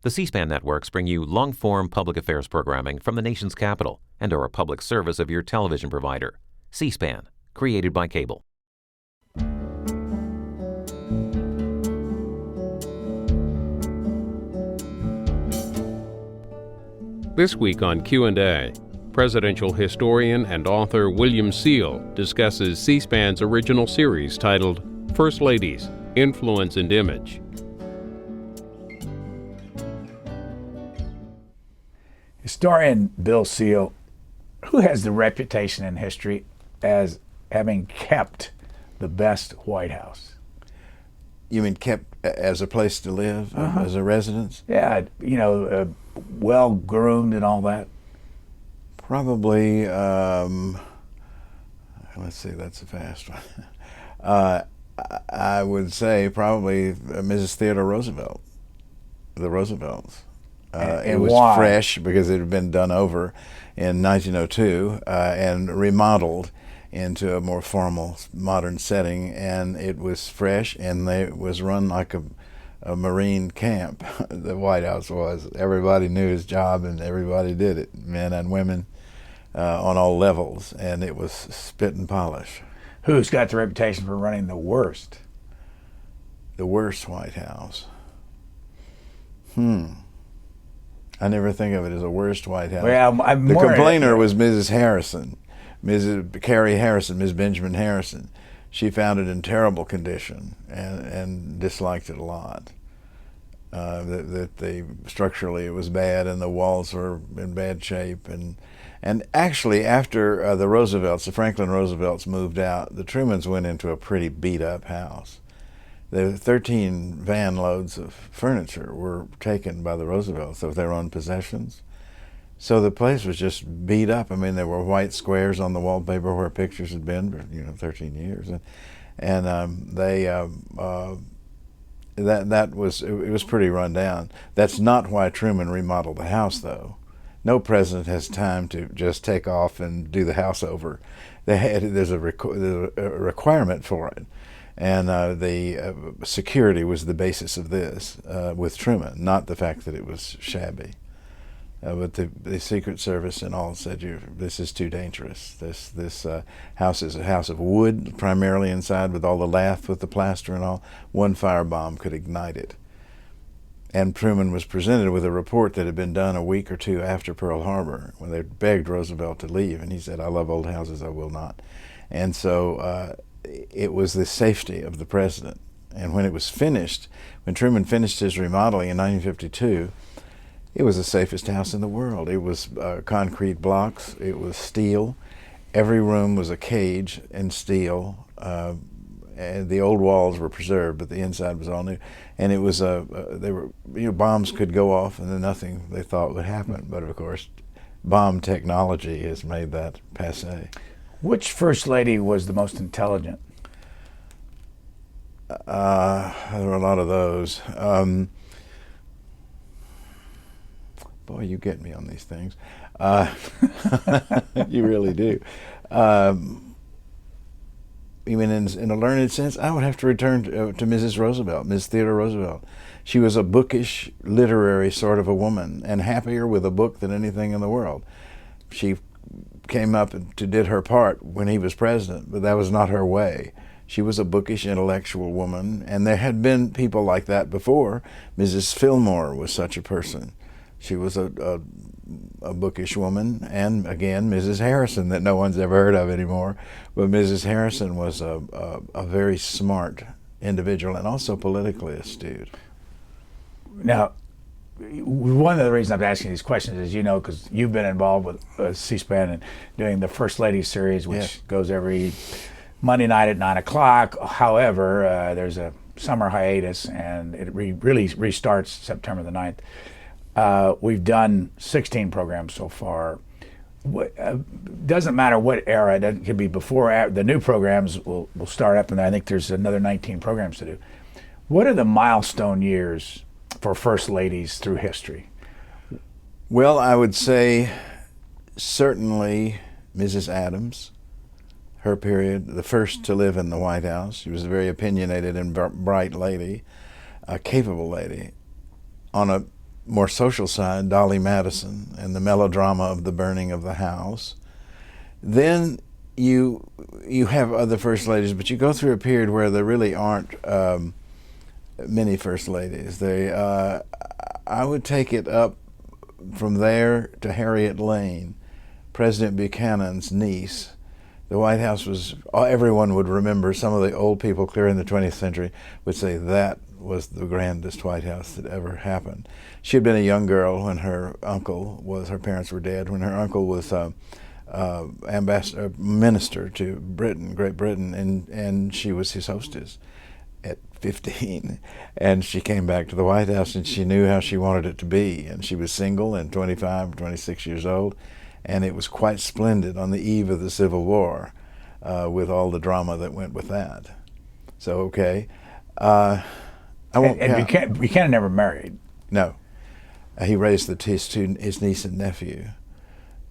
The C-SPAN networks bring you long-form public affairs programming from the nation's capital and are a public service of your television provider. C-SPAN, created by cable. This week on Q&A, presidential historian and author William Seale discusses C-SPAN's original series titled First Ladies, Influence and Image. Historian Bill Seale, who has the reputation in history as having kept the best White House? You mean kept as a place to live, as a residence? Yeah, well groomed and all that. Probably, let's see, that's a fast one. I would say probably Mrs. Theodore Roosevelt, the Roosevelts. It was why? fresh because it had been done over in 1902 and remodeled into a more formal, modern setting, and it was fresh, and it was run like a Marine camp. The White House was. Everybody knew his job, and everybody did it, men and women, on all levels, and it was spit and polish. Who's got the reputation for running the worst? The worst White House. I never think of it as a worst White House. Well, the complainer was Mrs. Harrison, Mrs. Carrie Harrison, Ms. Benjamin Harrison. She found it in terrible condition and disliked it a lot. Structurally it was bad, and the walls were in bad shape. And actually, after the Roosevelts, the Franklin Roosevelts moved out, the Trumans went into a pretty beat up house. The 13 van loads of furniture were taken by the Roosevelts of their own possessions. So the place was just beat up. I mean, there were white squares on the wallpaper where pictures had been for 13 years, it was pretty run down. That's not why Truman remodeled the house, though. No president has time to just take off and do the house over. There's a requirement for it. And the security was the basis of this with Truman, not the fact that it was shabby. But the Secret Service and all said, this is too dangerous. This house is a house of wood, primarily inside, with all the lath with the plaster and all. One firebomb could ignite it. And Truman was presented with a report that had been done a week or two after Pearl Harbor, when they begged Roosevelt to leave, and he said, "I love old houses, I will not." And so it was the safety of the president. And when it was finished, when Truman finished his remodeling in 1952, it was the safest house in the world. It was concrete blocks, it was steel. Every room was a cage in steel. And the old walls were preserved, but the inside was all new. And it was bombs could go off, and then nothing they thought would happen. But of course, bomb technology has made that passé. Which First Lady was the most intelligent? There were a lot of those. Boy, you get me on these things. You really do. Even in a learned sense, I would have to return to Mrs. Roosevelt, Ms. Theodore Roosevelt. She was a bookish, literary sort of a woman, and happier with a book than anything in the world. She came up and did her part when he was president, but that was not her way. She was a bookish, intellectual woman, and there had been people like that before. Mrs. Fillmore was such a person. She was a bookish woman, and again, Mrs. Harrison, that no one's ever heard of anymore. But Mrs. Harrison was a very smart individual and also politically astute. Now, one of the reasons I'm asking these questions is, because you've been involved with C-SPAN and doing the First Lady series, which goes every Monday night at 9 o'clock. However, there's a summer hiatus, and it really restarts September the 9th. We've done 16 programs so far. Doesn't matter what era, it could be before or after. The new programs will start up, and I think there's another 19 programs to do. What are the milestone years for First Ladies through history? Well, I would say certainly Mrs. Adams, her period, the first to live in the White House. She was a very opinionated and bright lady, a capable lady, on a more social side, Dolly Madison and the melodrama of the burning of the house. Then you have other first ladies, but you go through a period where there really aren't many first ladies. I would take it up from there to Harriet Lane, President Buchanan's niece. The White House was, everyone would remember, some of the old people clear in the 20th century would say that was the grandest White House that ever happened. She had been a young girl when her parents were dead, when her uncle was minister to Britain, Great Britain, and she was his hostess at 15. And she came back to the White House and she knew how she wanted it to be. And she was single and 25, 26 years old. And it was quite splendid on the eve of the Civil War, with all the drama that went with that. So, okay. Buchanan never married. No. He raised his niece and nephew,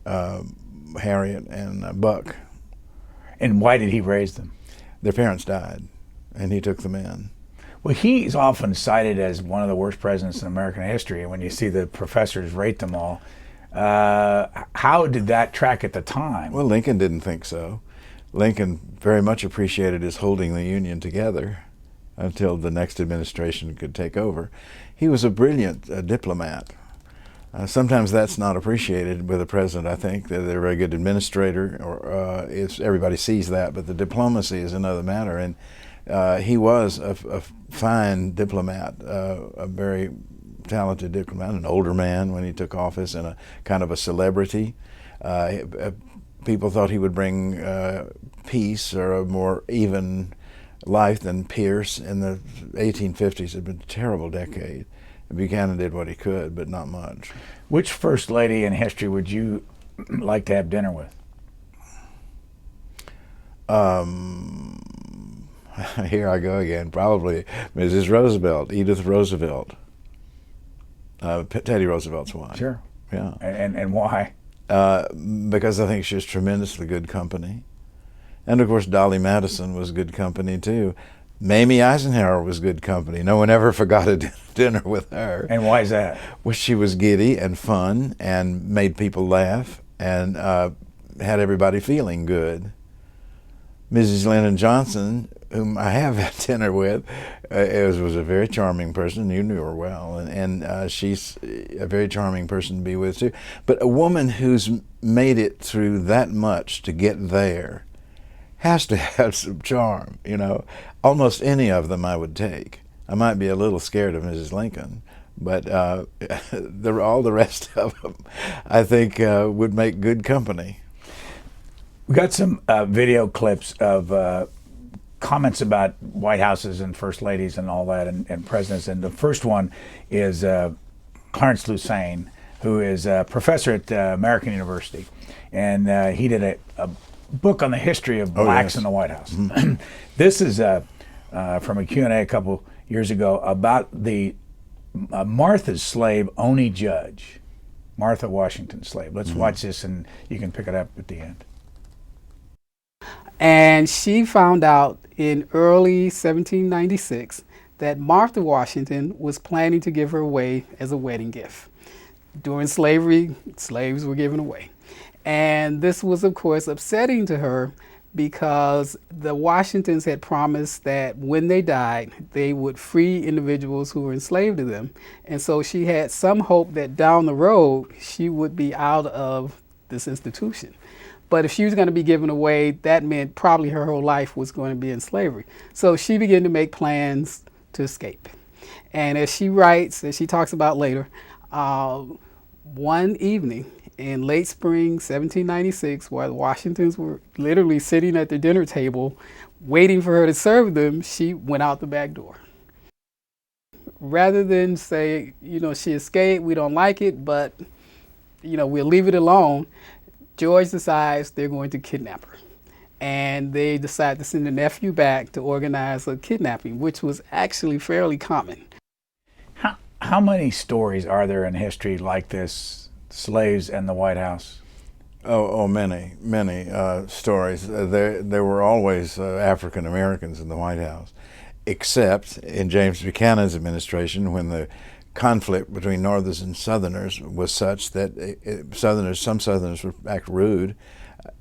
Harriet and Buck. And why did he raise them? Their parents died, and he took them in. Well, he's often cited as one of the worst presidents in American history. And when you see the professors rate them all, how did that track at the time? Well, Lincoln didn't think so. Lincoln very much appreciated his holding the Union together until the next administration could take over. He was a brilliant diplomat. Sometimes that's not appreciated with a president, I think. They're a very good administrator, or everybody sees that, but the diplomacy is another matter. And he was a fine diplomat, a very talented diplomat, an older man when he took office, and a kind of a celebrity. People thought he would bring peace or a more even life than Pierce. In the 1850s had been a terrible decade. Buchanan did what he could, but not much. Which first lady in history would you like to have dinner with? Here I go again. Probably Mrs. Roosevelt, Edith Roosevelt. Teddy Roosevelt's wife. Sure. Yeah. And why? Because I think she was tremendously good company. And of course Dolly Madison was good company too. Mamie Eisenhower was good company. No one ever forgot a dinner with her. And why is that? Well, she was giddy and fun and made people laugh and had everybody feeling good. Mrs. Lyndon Johnson, whom I have had dinner with, was a very charming person. You knew her well, and she's a very charming person to be with too. But a woman who's made it through that much to get there has to have some charm, you know. Almost any of them I would take. I might be a little scared of Mrs. Lincoln, but all the rest of them I think would make good company. We got some video clips of comments about White Houses and First Ladies and all that, and presidents. And the first one is Clarence Lusane, who is a professor at American University. And he did a book on the history of blacks in the White House. Mm-hmm. This is from a Q&A a couple years ago about the Martha's slave, Oney Judge. Martha Washington's slave. Let's watch this, and you can pick it up at the end. And she found out in early 1796 that Martha Washington was planning to give her away as a wedding gift. During slavery, slaves were given away. And this was, of course, upsetting to her because the Washingtons had promised that when they died, they would free individuals who were enslaved to them. And so she had some hope that down the road, she would be out of this institution. But if she was going to be given away, that meant probably her whole life was going to be in slavery. So she began to make plans to escape. And as she writes, as she talks about later, one evening in late spring 1796, while the Washingtons were literally sitting at the dinner table waiting for her to serve them, she went out the back door. Rather than say, you know, she escaped, we don't like it, but, you know, we'll leave it alone, George decides they're going to kidnap her. And they decide to send a nephew back to organize a kidnapping, which was actually fairly common. How many stories are there in history like this, slaves and the White House? Many stories. There were always African Americans in the White House, except in James Buchanan's administration when the conflict between Northerners and Southerners was such that some Southerners would act rude,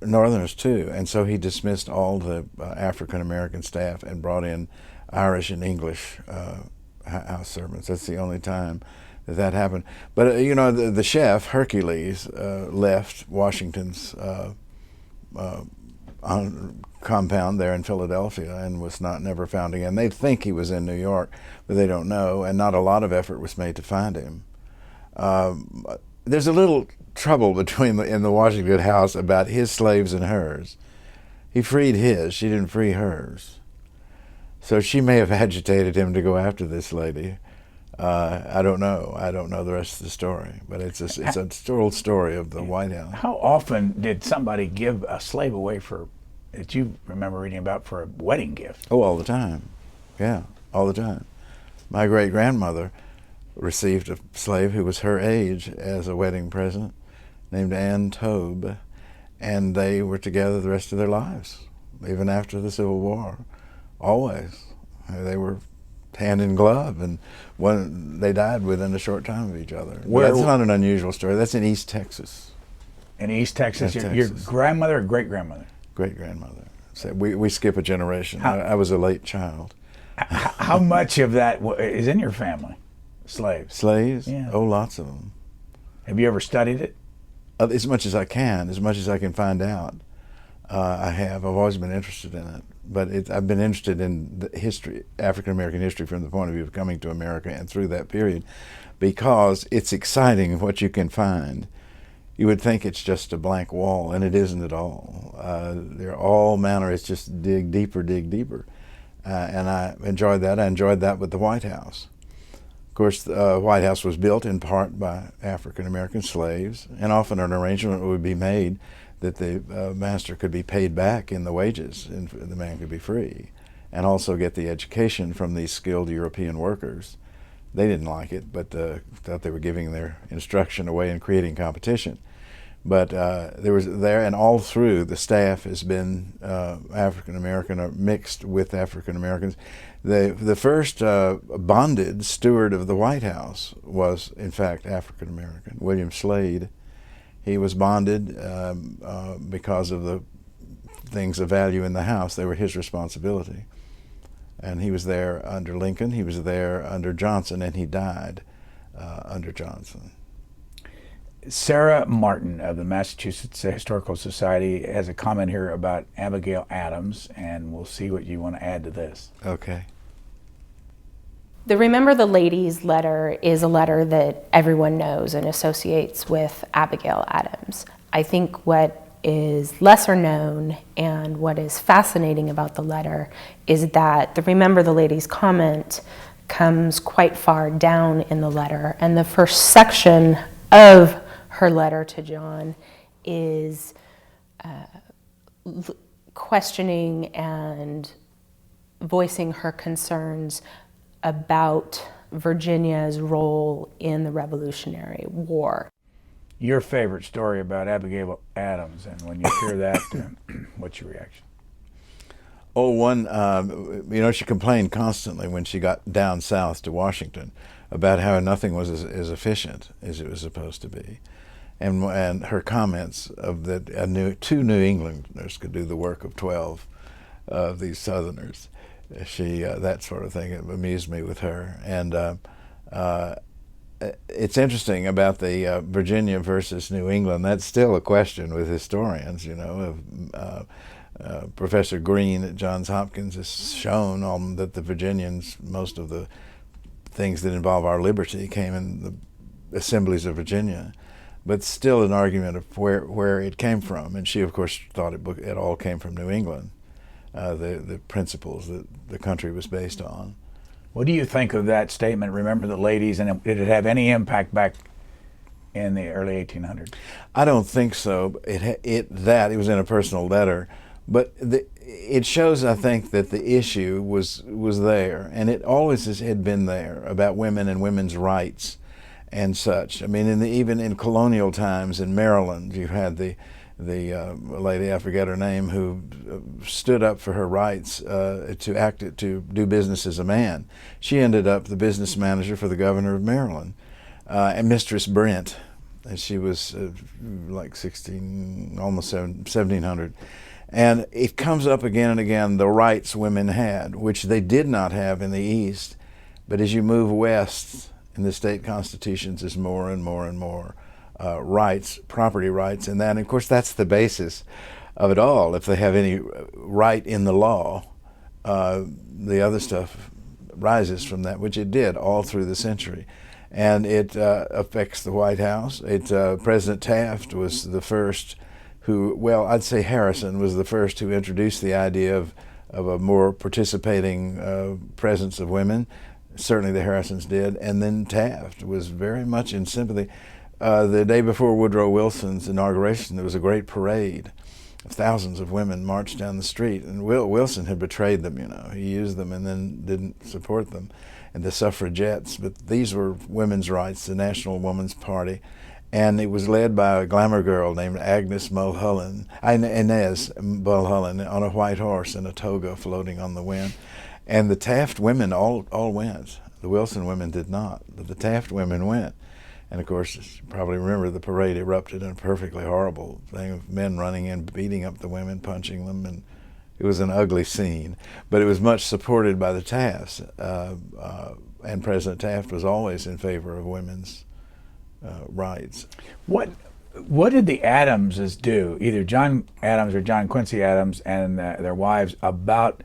Northerners too, and so he dismissed all the African American staff and brought in Irish and English house servants. That's the only time that happened. But you know, the chef Hercules left Washington's compound there in Philadelphia and was never found again. They think he was in New York, but they don't know, and not a lot of effort was made to find him. There's a little trouble in the Washington house about his slaves and hers. He freed his, she didn't free hers. So she may have agitated him to go after this lady. I don't know. I don't know the rest of the story, but it's a old story of the White House. How often did somebody give a slave away that you remember reading about, for a wedding gift? Oh, all the time. Yeah, all the time. My great-grandmother received a slave who was her age as a wedding present, named Ann Tobe, and they were together the rest of their lives, even after the Civil War. Always. They were hand in glove, and they died within a short time of each other. That's not an unusual story. That's in East Texas. In East Texas? Texas. Your grandmother or great-grandmother? Great-grandmother. So we skip a generation. I was a late child. How much of that is in your family? Slaves? Slaves? Yeah. Oh, lots of them. Have you ever studied it? As much as I can, as much as I can find out. I have. I've always been interested in it. But I've been interested in the history, African-American history, from the point of view of coming to America and through that period, because it's exciting what you can find. You would think it's just a blank wall, and it isn't at all. There are all manner. It's just dig deeper, and I enjoyed that. I enjoyed that with the White House. Of course, the White House was built in part by African-American slaves, and often an arrangement would be made that the master could be paid back in the wages, and the man could be free, and also get the education from these skilled European workers. They didn't like it, but thought they were giving their instruction away and creating competition. But and all through the staff has been African American or mixed with African Americans. The first bonded steward of the White House was, in fact, African American, William Slade. He was bonded because of the things of value in the house. They were his responsibility. And he was there under Lincoln, he was there under Johnson, and he died under Johnson. Sarah Martin of the Massachusetts Historical Society has a comment here about Abigail Adams, and we'll see what you want to add to this. Okay. The Remember the Ladies letter is a letter that everyone knows and associates with Abigail Adams. I think what is lesser known and what is fascinating about the letter is that the Remember the Ladies comment comes quite far down in the letter, and the first section of her letter to John is questioning and voicing her concerns about Virginia's role in the Revolutionary War. Your favorite story about Abigail Adams, and when you hear that, what's your reaction? Oh, she complained constantly when she got down south to Washington about how nothing was as efficient as it was supposed to be. And her comments of that two New Englanders could do the work of 12 of these Southerners. That sort of thing amused me with her. And it's interesting about the Virginia versus New England. That's still a question with historians, Professor Green at Johns Hopkins has shown that the Virginians, most of the things that involve our liberty came in the assemblies of Virginia, but still an argument of where it came from. And she, of course, thought it all came from New England, the principles that the country was based on. What do you think of that statement, Remember the Ladies, and did it have any impact back in the early 1800s? I don't think so. It was in a personal letter, but it shows, I think, that the issue was there, and it always had been there about women and women's rights and such. I mean, even in colonial times in Maryland, you had the lady, I forget her name, who stood up for her rights to do business as a man. She ended up the business manager for the governor of Maryland, and Mistress Brent. And she was like 16, almost 1700. And it comes up again and again, the rights women had, which they did not have in the East. But as you move west in the state constitutions, there's more and more and more rights, property rights, and that. And of course, that's the basis of it all. If they have any right in the law, the other stuff rises from that, which it did all through the century. And it affects the White House. President Taft was the first who, well, I'd say Harrison was the first who introduced the idea of a more participating presence of women. Certainly the Harrisons did. And then Taft was very much in sympathy. The day before Woodrow Wilson's inauguration, there was a great parade. Thousands of women marched down the street, and Wilson had betrayed them, you know. He used them and then didn't support them, and the suffragettes. But these were women's rights, the National Woman's Party, and it was led by a glamour girl named Inez Mulholland, on a white horse in a toga floating on the wind. And the Taft women all went. The Wilson women did not, but the Taft women went. And of course, you probably remember the parade erupted in a perfectly horrible thing of men running in, beating up the women, punching them, and it was an ugly scene. But it was much supported by the Tafts, and President Taft was always in favor of women's rights. What did the Adamses do, either John Adams or John Quincy Adams and their wives, about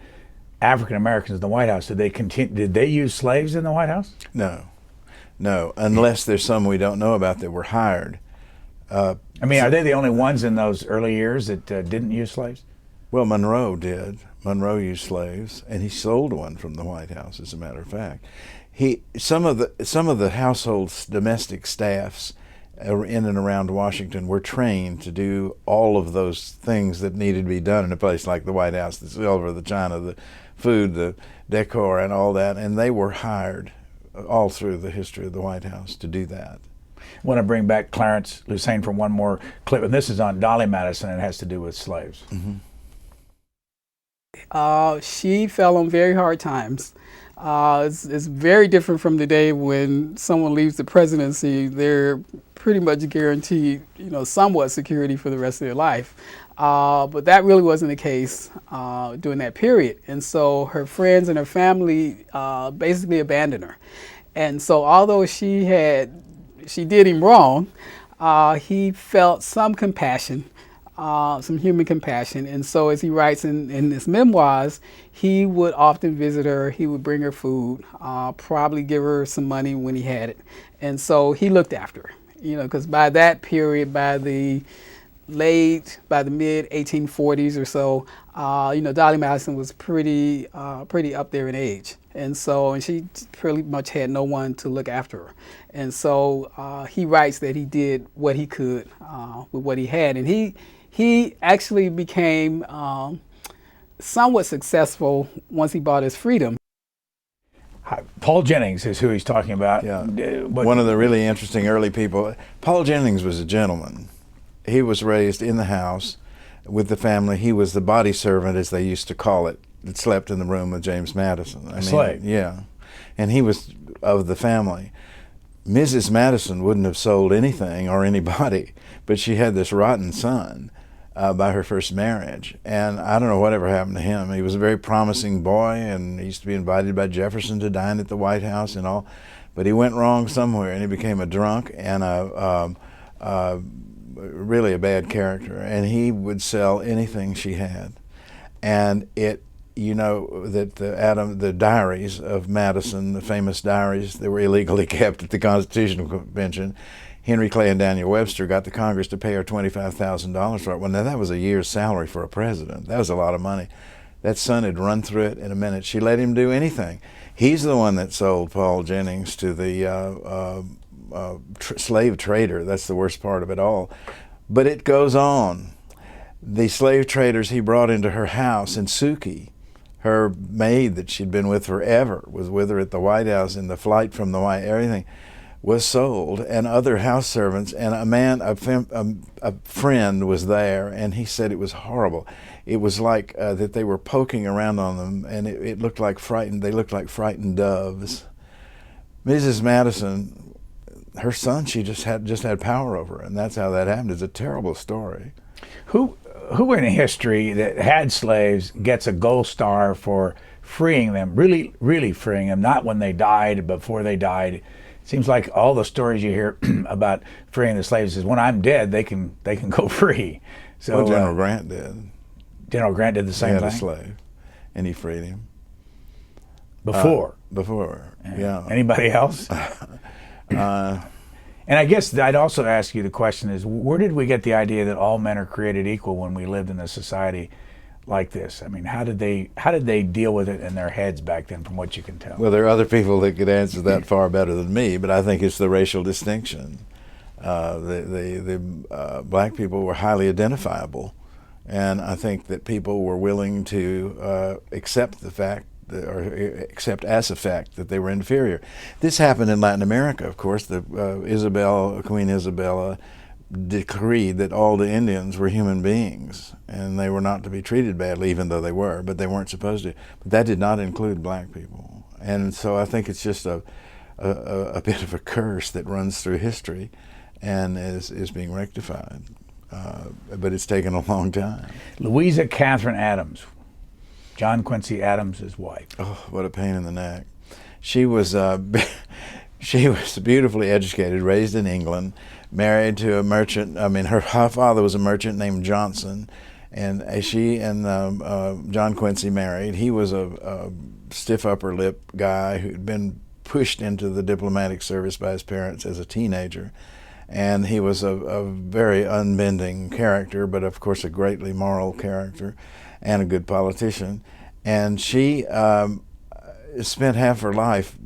African Americans in the White House? Did they use slaves in the White House? No, unless there's some we don't know about that were hired. I mean, are they the only ones in those early years that didn't use slaves? Well, Monroe did. Monroe used slaves, and he sold one from the White House, as a matter of fact. Some of the household's domestic staffs in and around Washington were trained to do all of those things that needed to be done in a place like the White House, the silver, the china, the food, the decor, and all that, and they were hired all through the history of the White House to do that. I want to bring back Clarence Lusane for one more clip, and this is on Dolly Madison, and it has to do with slaves. Mm-hmm. She fell on very hard times. It's very different from the day when someone leaves the presidency. They're pretty much guaranteed, somewhat security for the rest of their life. But that really wasn't the case during that period. And so her friends and her family basically abandoned her. And so although she did him wrong, he felt some compassion, some human compassion. And so as he writes in his memoirs, he would often visit her. He would bring her food, probably give her some money when he had it. And so he looked after her, because by that period, by the mid 1840s or so, Dolly Madison was pretty up there in age, and she pretty much had no one to look after her, and so he writes that he did what he could with what he had, and he actually became somewhat successful once he bought his freedom. Paul Jennings is who he's talking about. Yeah, one of the really interesting early people. Paul Jennings was a gentleman. He was raised in the house with the family. He was the body servant, as they used to call it, that slept in the room with James Madison. Slave. Yeah. And he was of the family. Mrs. Madison wouldn't have sold anything or anybody, but she had this rotten son by her first marriage. And I don't know whatever happened to him. He was a very promising boy, and he used to be invited by Jefferson to dine at the White House and all. But he went wrong somewhere, and he became a drunk and really a bad character, and he would sell anything she had. And that the diaries of Madison, the famous diaries that were illegally kept at the Constitutional Convention, Henry Clay and Daniel Webster got the Congress to pay her $25,000 for it. Well, now that was a year's salary for a president. That was a lot of money. That son had run through it in a minute. She let him do anything. He's the one that sold Paul Jennings to the slave trader. That's the worst part of it all. But it goes on. The slave traders he brought into her house, and Suki, her maid that she'd been with forever, was with her at the White House in the flight from the White, everything. was sold, and other house servants, and a friend was there, and he said it was horrible. It was like that they were poking around on them, and it looked like they looked like frightened doves. Mrs. Madison, her son, she just had power over, and that's how that happened. It's a terrible story. Who in history that had slaves gets a gold star for freeing them, really freeing them, not when they died, before they died? It seems like all the stories you hear about freeing the slaves is when I'm dead, they can go free. So well, General Grant did. General Grant did the same thing. He had a slave, and he freed him. Before, yeah. Anybody else? And I guess I'd also ask you the question is, where did we get the idea that all men are created equal when we lived in a society like this? I mean, how did they deal with it in their heads back then, from what you can tell? Well, there are other people that could answer that far better than me, but I think it's the racial distinction. The black people were highly identifiable, and I think that people were willing to accept the fact, or accept as a fact, that they were inferior. This happened in Latin America, of course. Queen Isabella decreed that all the Indians were human beings, and they were not to be treated badly, even though they were, but they weren't supposed to. But that did not include black people. And so I think it's just a bit of a curse that runs through history and is being rectified. But it's taken a long time. Louisa Catherine Adams, John Quincy Adams' wife. Oh, what a pain in the neck. She was beautifully educated, raised in England, married to a merchant. I mean, her father was a merchant named Johnson, and she and John Quincy married. He was a stiff upper lip guy who'd been pushed into the diplomatic service by his parents as a teenager. And he was a very unbending character, but of course a greatly moral character and a good politician. And she spent half her life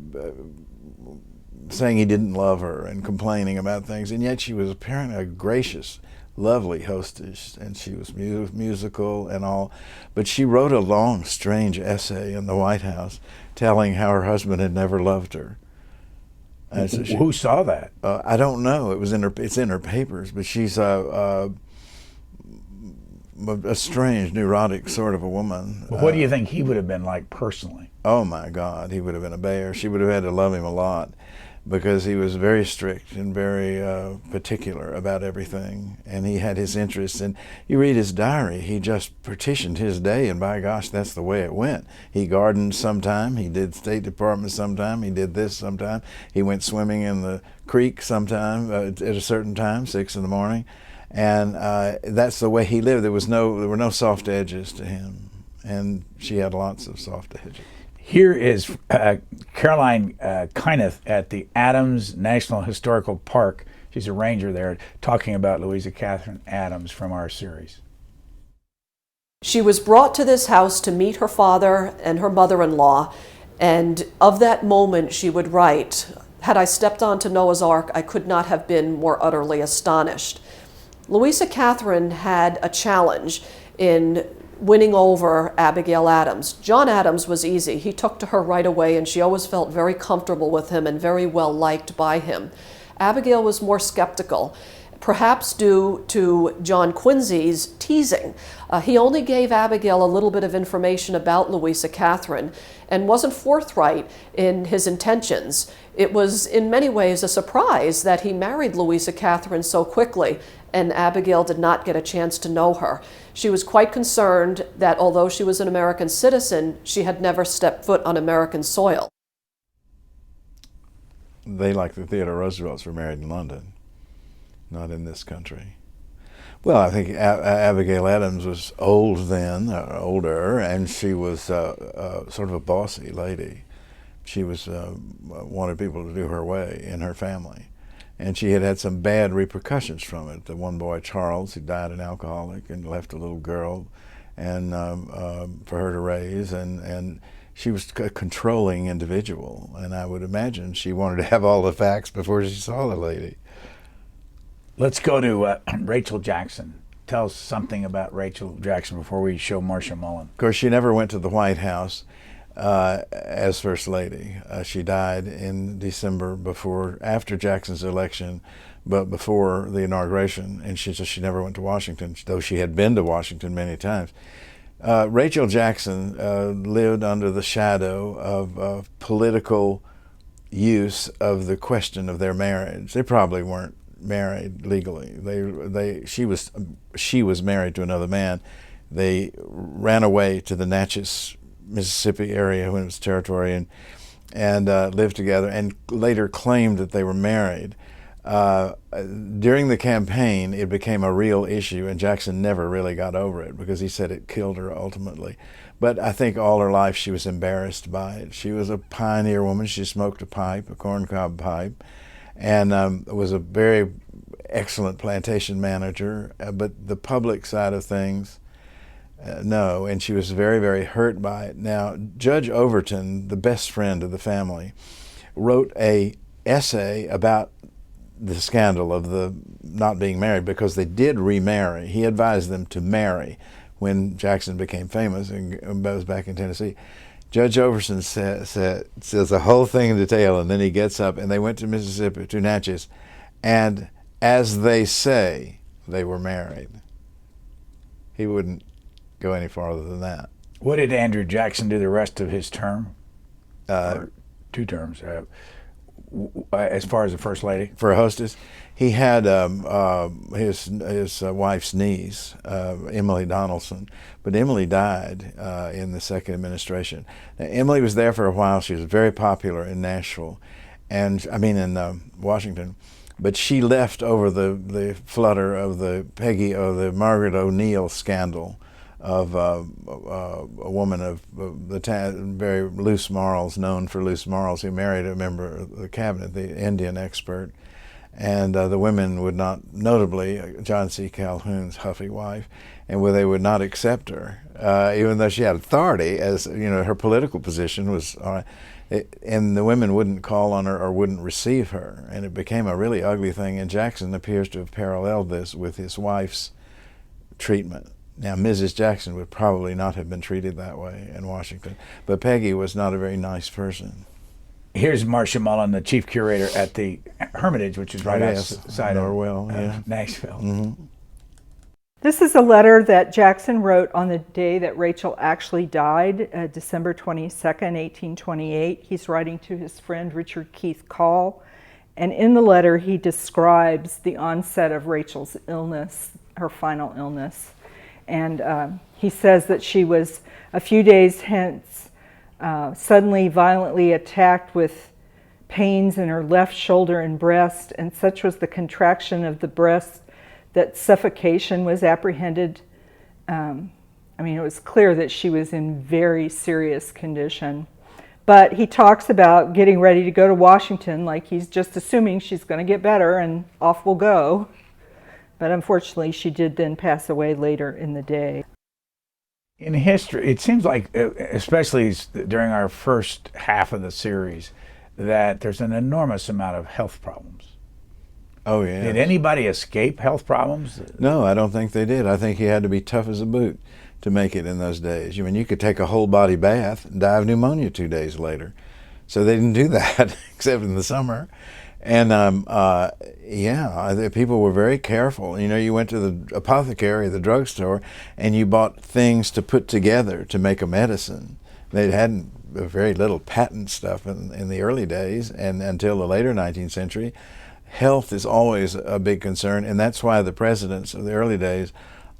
saying he didn't love her and complaining about things, and yet she was apparently a gracious, lovely hostess, and she was musical and all. But she wrote a long, strange essay in the White House telling how her husband had never loved her. So who saw that? I don't know. It's in her papers, but she's a strange, neurotic sort of a woman. But what do you think he would have been like personally? Oh my God, he would have been a bear. She would have had to love him a lot, because he was very strict and very particular about everything, and he had his interests. And you read his diary, he just partitioned his day, and by gosh, that's the way it went. He gardened sometime, he did State Department sometime, he did this sometime, he went swimming in the creek sometime at a certain time, 6 in the morning, and that's the way he lived. There were no soft edges to him, and she had lots of soft edges. Here is Caroline Kyneth at the Adams National Historical Park. She's a ranger there, talking about Louisa Catherine Adams from our series. She was brought to this house to meet her father and her mother-in-law, and of that moment she would write, "Had I stepped onto Noah's Ark, I could not have been more utterly astonished." Louisa Catherine had a challenge in winning over Abigail Adams. John Adams was easy. He took to her right away, and she always felt very comfortable with him and very well liked by him. Abigail was more skeptical, perhaps due to John Quincy's teasing. He only gave Abigail a little bit of information about Louisa Catherine and wasn't forthright in his intentions. It was in many ways a surprise that he married Louisa Catherine so quickly, and Abigail did not get a chance to know her. She was quite concerned that although she was an American citizen, she had never stepped foot on American soil. They, like the Theodore Roosevelts, were married in London, not in this country. Well, I think Abigail Adams was old then, older, and she was sort of a bossy lady. She was wanted people to do her way in her family. And she had had some bad repercussions from it. The one boy, Charles, who died an alcoholic and left a little girl and for her to raise, and she was a controlling individual, and I would imagine she wanted to have all the facts before she saw the lady. Let's go to Rachel Jackson. Tell us something about Rachel Jackson before we show Marcia Mullen. Of course, she never went to the White House. as First Lady. She died in December after Jackson's election, but before the inauguration, and she never went to Washington, though she had been to Washington many times. Rachel Jackson lived under the shadow of political use of the question of their marriage. They probably weren't married legally. She was married to another man. They ran away to the Natchez, Mississippi area when it was territory, and lived together, and later claimed that they were married. During the campaign, it became a real issue, and Jackson never really got over it because he said it killed her ultimately. But I think all her life she was embarrassed by it. She was a pioneer woman. She smoked a pipe, a corncob pipe, and was a very excellent plantation manager. But the public side of things, no, and she was very, very hurt by it. Now, Judge Overton, the best friend of the family, wrote an essay about the scandal of the not being married because they did remarry. He advised them to marry when Jackson became famous and was back in Tennessee. Judge Overton says a whole thing in detail, and then he gets up, and they went to Mississippi, to Natchez, and as they say, they were married. He wouldn't go any farther than that. What did Andrew Jackson do the rest of his term? 2 terms. As far as the First Lady? For a hostess, he had his wife's niece, Emily Donaldson, but Emily died in the second administration. Now, Emily was there for a while. She was very popular in Nashville, in Washington, but she left over the flutter of the Margaret O'Neill scandal of a woman of very loose morals, known for loose morals, who married a member of the cabinet, the Indian expert. And the women would not, notably John C. Calhoun's huffy wife, and they would not accept her, even though she had authority, as her political position was, and the women wouldn't call on her or wouldn't receive her, and it became a really ugly thing. And Jackson appears to have paralleled this with his wife's treatment. Now, Mrs. Jackson would probably not have been treated that way in Washington, but Peggy was not a very nice person. Here's Marcia Mullen, the chief curator at the Hermitage, which is right outside Norwell, of Nashville. Mm-hmm. This is a letter that Jackson wrote on the day that Rachel actually died, December 22nd, 1828. He's writing to his friend Richard Keith Call, and in the letter he describes the onset of Rachel's illness, her final illness. And he says that she was a few days hence suddenly violently attacked with pains in her left shoulder and breast, and such was the contraction of the breast that suffocation was apprehended. It was clear that she was in very serious condition. But he talks about getting ready to go to Washington, like he's just assuming she's going to get better and off we'll go. But unfortunately, she did then pass away later in the day. In history, it seems like, especially during our first half of the series, that there's an enormous amount of health problems. Oh, yeah. Did anybody escape health problems? No, I don't think they did. I think you had to be tough as a boot to make it in those days. You could take a whole body bath and die of pneumonia 2 days later. So they didn't do that, except in the summer. And people were very careful. You went to the apothecary, the drugstore, and you bought things to put together to make a medicine. They hadn't very little patent stuff in the early days, and until the later 19th century. Health is always a big concern, and that's why the presidents of the early days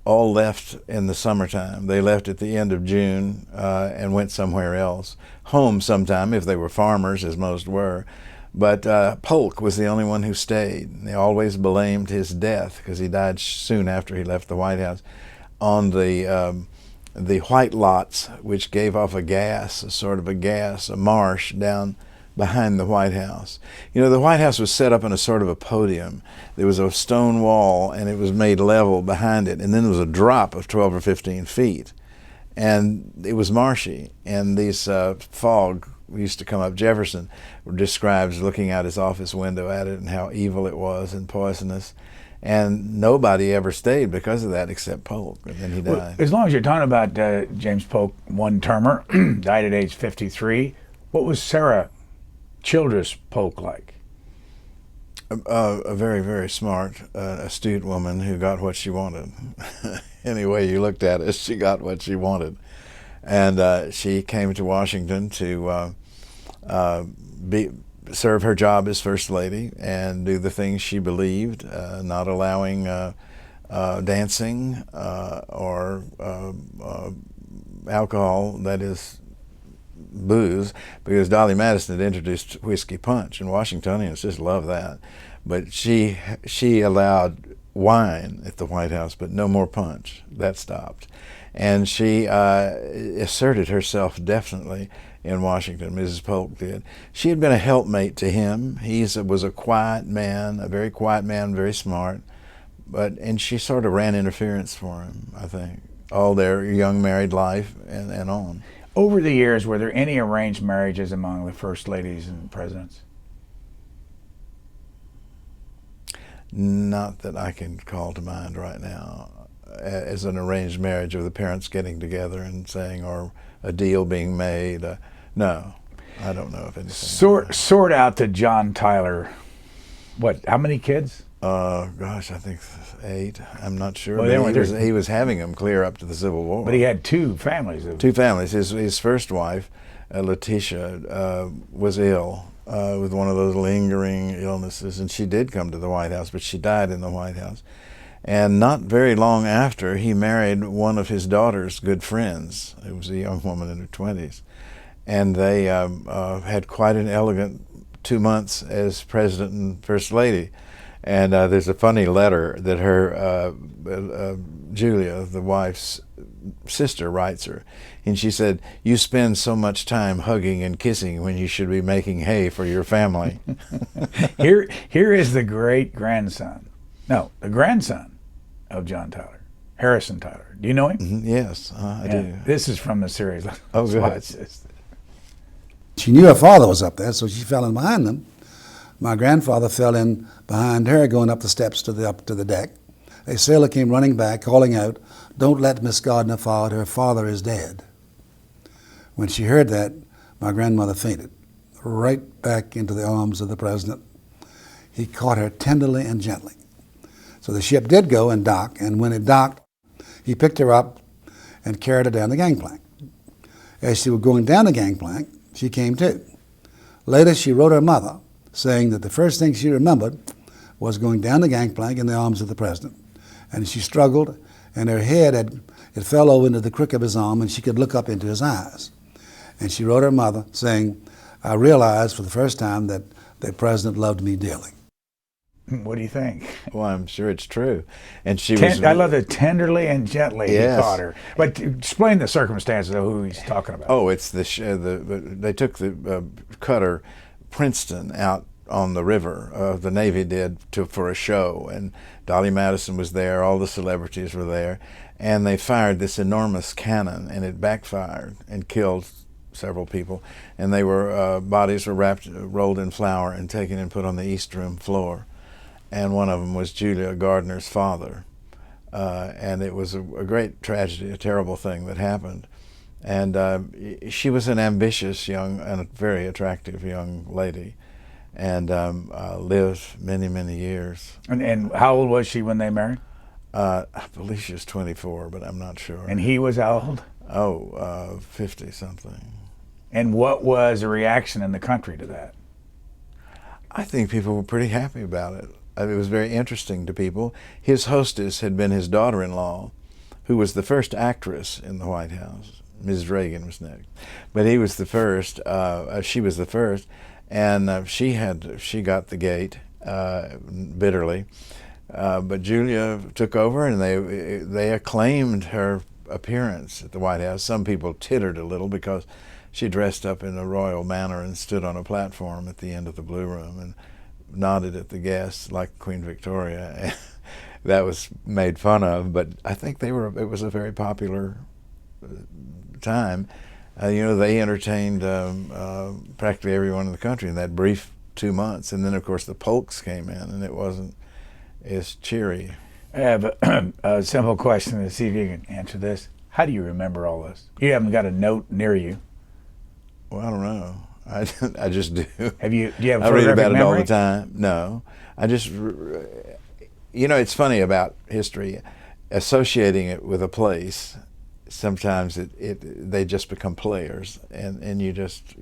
all left in the summertime. They left at the end of June and went somewhere else, home sometime if they were farmers, as most were. But Polk was the only one who stayed. They always blamed his death, because he died soon after he left the White House, on the white lots, which gave off a marsh down behind the White House. The White House was set up on a sort of a podium. There was a stone wall, and it was made level behind it, and then there was a drop of 12 or 15 feet. And it was marshy, and these fog used to come up, Jefferson describes looking out his office window at it and how evil it was and poisonous. And nobody ever stayed because of that except Polk, and then he died. Well, as long as you're talking about James Polk, one-termer, died at age 53, what was Sarah Childress Polk like? A very, very smart, astute woman who got what she wanted. Any way you looked at it, she got what she wanted. And she came to Washington to serve her job as First Lady and do the things she believed, not allowing dancing or alcohol, that is booze, because Dolly Madison had introduced whiskey punch, and Washingtonians just love that. But she allowed wine at the White House, but no more punch. That stopped. And she asserted herself definitely in Washington, Mrs. Polk did. She had been a helpmate to him. He was a quiet man, a very quiet man, very smart, and she sort of ran interference for him, I think, all their young married life and on. Over the years, were there any arranged marriages among the first ladies and presidents? Not that I can call to mind right now as an arranged marriage of the parents getting together and saying, or a deal being made. No, I don't know if anything. Sort out to John Tyler. What? How many kids? Gosh, I think 8. I'm not sure. Well, but he was having them clear up to the Civil War. But he had 2 families. 2 families. His first wife, Letitia, was ill with one of those lingering illnesses, and she did come to the White House, but she died in the White House. And not very long after, he married one of his daughter's good friends, who was a young woman in her 20s. And they had quite an elegant 2 months as President and First Lady. And there's a funny letter that her, Julia, the wife's sister, writes her. And she said, "You spend so much time hugging and kissing when you should be making hay for your family." Here is the great-grandson. No, the grandson of John Tyler, Harrison Tyler. Do you know him? Mm-hmm. Yes, I do. This is from the series. Oh, good. Watch this. She knew her father was up there, so she fell in behind them. My grandfather fell in behind her going up the steps to the deck. A sailor came running back, calling out, "Don't let Miss Gardner fall, her father is dead." When she heard that, my grandmother fainted, right back into the arms of the president. He caught her tenderly and gently. So the ship did go and dock, and when it docked, he picked her up and carried her down the gangplank. As she was going down the gangplank, she came to. Later, she wrote her mother, saying that the first thing she remembered was going down the gangplank in the arms of the president. And she struggled, and her head it fell over into the crook of his arm, and she could look up into his eyes. And she wrote her mother, saying, "I realized for the first time that the president loved me dearly." What do you think? Well, I'm sure it's true. And she I love the tenderly and gently Yes. he caught her. But explain the circumstances of who he's talking about. Oh, it's they took the cutter Princeton out on the river. The Navy did for a show, and Dolly Madison was there. All the celebrities were there, and they fired this enormous cannon, and it backfired and killed several people. And they were bodies were rolled in flour and taken and put on the East Room floor. And one of them was Julia Gardner's father. And it was a great tragedy, a terrible thing that happened. And she was an ambitious young and very attractive young lady, and lived many, many years. And how old was she when they married? I believe she was 24, but I'm not sure. And he was how old? 50-something. And what was the reaction in the country to that? I think people were pretty happy about it. It was very interesting to people. His hostess had been his daughter-in-law, who was the first actress in the White House. Mrs. Reagan was next, but he was the first. She was the first, and she got the gate bitterly. But Julia took over, and they acclaimed her appearance at the White House. Some people tittered a little because she dressed up in a royal manner and stood on a platform at the end of the Blue Room and nodded at the guests like Queen Victoria. That was made fun of, but I think it was a very popular time, They entertained practically everyone in the country in that brief 2 months. And then, of course, the Polks came in, and it wasn't as cheery. I have a simple question to see if you can answer this. How do you remember all this? You haven't got a note near you. Well, I don't know. I just do. Do you have a I read photographic about it all memory? the time. No. I just, it's funny about history, associating it with a place. Sometimes they just become players, and you just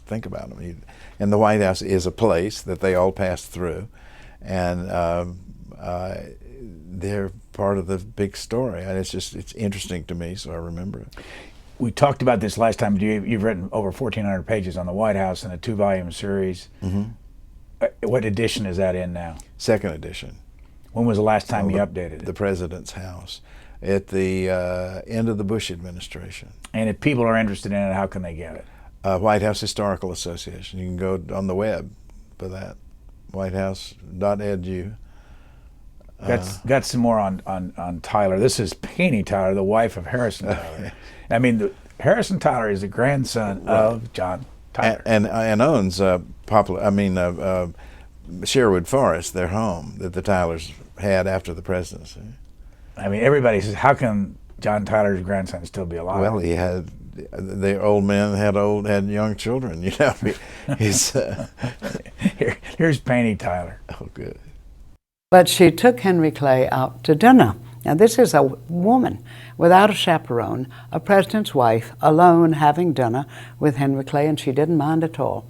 think about them. And the White House is a place that they all passed through, and they're part of the big story. And it's interesting to me, so I remember it. We talked about this last time. You've written over 1,400 pages on the White House in a 2-volume series. Mm-hmm. What edition is that in now? Second edition. When was the last time you updated it? The President's House, at the end of the Bush administration. And if people are interested in it, how can they get it? White House Historical Association. You can go on the web for that, whitehouse.edu. Got some more on Tyler. This is Penny Tyler, the wife of Harrison Tyler. I mean, Harrison Tyler is the grandson of John Tyler, and owns Sherwood Forest, their home that the Tylers had after the presidency. I mean, everybody says, how can John Tyler's grandson still be alive? Well, he had the old men had young children. Here's Penny Tyler. Oh, good. But she took Henry Clay out to dinner. Now, this is a woman without a chaperone, a president's wife, alone having dinner with Henry Clay, and she didn't mind at all.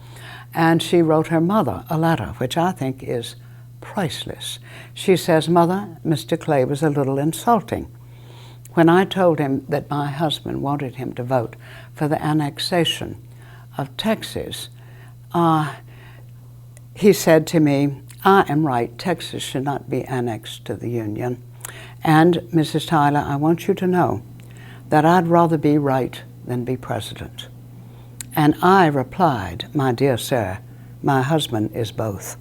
And she wrote her mother a letter, which I think is priceless. She says, "Mother, Mr. Clay was a little insulting. When I told him that my husband wanted him to vote for the annexation of Texas, he said to me, 'I am right, Texas should not be annexed to the Union. And, Mrs. Tyler, I want you to know that I'd rather be right than be president.' And I replied, 'My dear sir, my husband is both.'"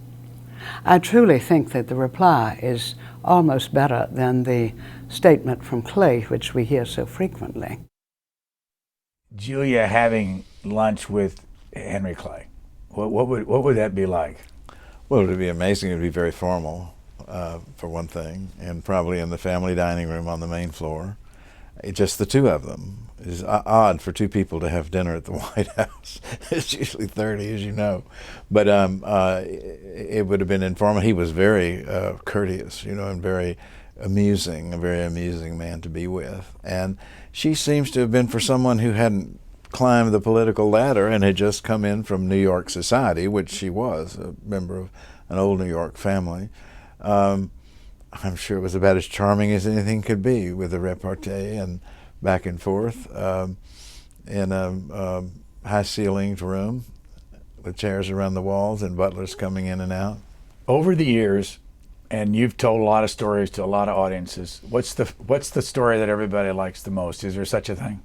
I truly think that the reply is almost better than the statement from Clay, which we hear so frequently. Julia having lunch with Henry Clay, what would that be like? Well, it would be amazing. It would be very formal, for one thing, and probably in the family dining room on the main floor. Just the two of them. It's odd for two people to have dinner at the White House. It's usually 30, as you know. But it would have been informal. He was very courteous, and very amusing, a very amusing man to be with. And she seems to have been for someone who hadn't climbed the political ladder and had just come in from New York society, which she was, a member of an old New York family. I'm sure it was about as charming as anything could be, with the repartee and back and forth in a high-ceilinged room with chairs around the walls and butlers coming in and out. Over the years, and you've told a lot of stories to a lot of audiences, what's the story that everybody likes the most? Is there such a thing?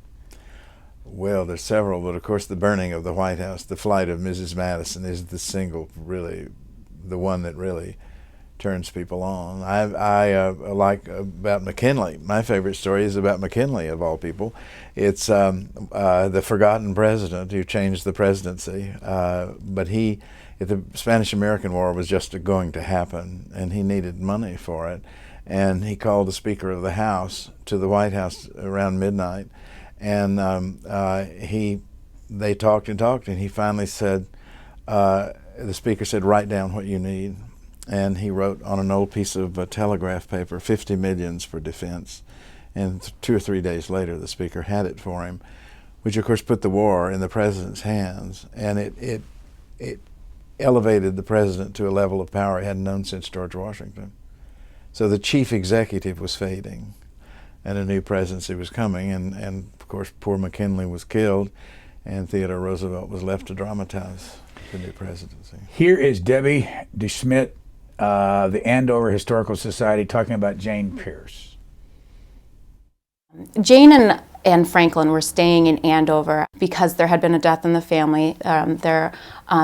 Well, there's several, but of course the burning of the White House, the flight of Mrs. Madison, is the single, really, the one that really turns people on. I like about McKinley. My favorite story is about McKinley, of all people. It's the forgotten president who changed the presidency, but the Spanish-American War was just going to happen, and he needed money for it, and he called the Speaker of the House to the White House around midnight, and they talked and talked, and he finally said, the Speaker said, "Write down what you need." And he wrote on an old piece of telegraph paper, 50 millions for defense. And 2 or 3 days later, the Speaker had it for him, which of course put the war in the President's hands. And it elevated the President to a level of power he hadn't known since George Washington. So the chief executive was fading, and a new presidency was coming. And of course, poor McKinley was killed, and Theodore Roosevelt was left to dramatize the new presidency. Here is Debbie DeSchmidt, the Andover Historical Society, talking about Jane Pierce. Jane and and Franklin were staying in Andover because there had been a death in the family.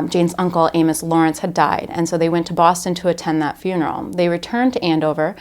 Jane's uncle, Amos Lawrence, had died, and so they went to Boston to attend that funeral. They returned to Andover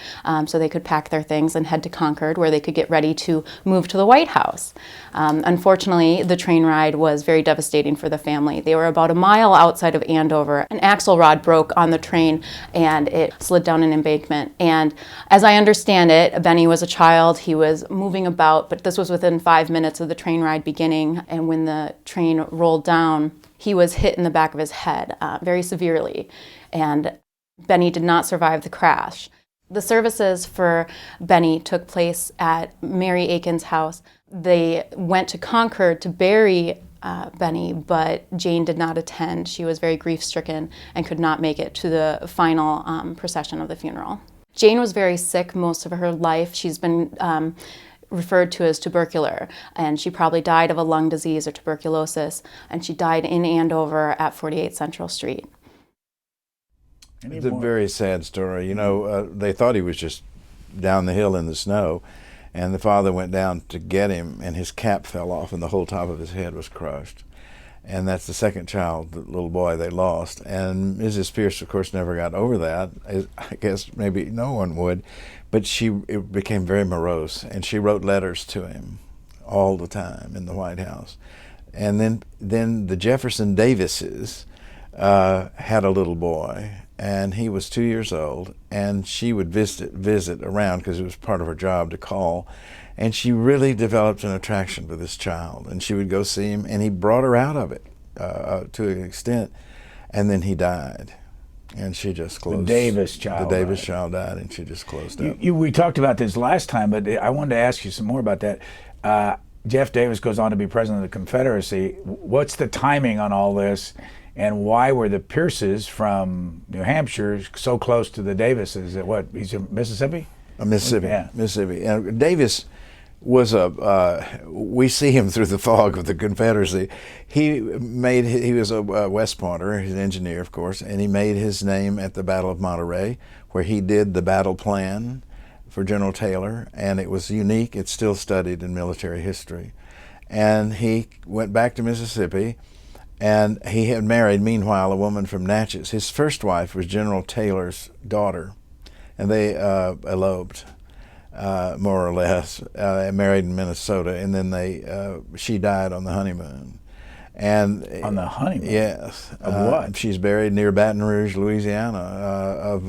so they could pack their things and head to Concord, where they could get ready to move to the White House. Unfortunately, the train ride was very devastating for the family. They were about a mile outside of Andover. An axle rod broke on the train, and it slid down an embankment. And as I understand it, Benny was a child. He was moving about, but this was within 5 minutes of the train ride beginning, and when the train rolled down, he was hit in the back of his head very severely, and Benny did not survive the crash. The services for Benny took place at Mary Aiken's house. They went to Concord to bury Benny, but Jane did not attend. She was very grief-stricken and could not make it to the final procession of the funeral. Jane was very sick most of her life. She's been referred to as tubercular, and she probably died of a lung disease or tuberculosis, and she died in Andover at 48 Central Street. It's a very sad story. You know, they thought he was just down the hill in the snow, and the father went down to get him, and his cap fell off, and the whole top of his head was crushed. And that's the second child, the little boy they lost. And Mrs. Pierce, of course, never got over that. I guess maybe no one would. But it became very morose, and she wrote letters to him all the time in the White House. And then the Jefferson Davises had a little boy, and he was 2 years old, and she would visit around because it was part of her job to call. And she really developed an attraction for this child, and she would go see him, and he brought her out of it to an extent, and then he died, and she just closed. The Davis child. The Davis child died, and she just closed up. We talked about this last time, but I wanted to ask you some more about that. Jeff Davis goes on to be president of the Confederacy. What's the timing on all this, and why were the Pierces from New Hampshire so close to the Davises? He's in Mississippi? Mississippi, yeah. Mississippi. And Davis was we see him through the fog of the Confederacy. He was a West Pointer, he's an engineer, of course, and he made his name at the Battle of Monterey, where he did the battle plan for General Taylor, and it was unique. It's still studied in military history. And he went back to Mississippi, and he had married, meanwhile, a woman from Natchez. His first wife was General Taylor's daughter, and they eloped. More or less, married in Minnesota, and then she died on the honeymoon. And on the honeymoon? Yes. Of what? She's buried near Baton Rouge, Louisiana, of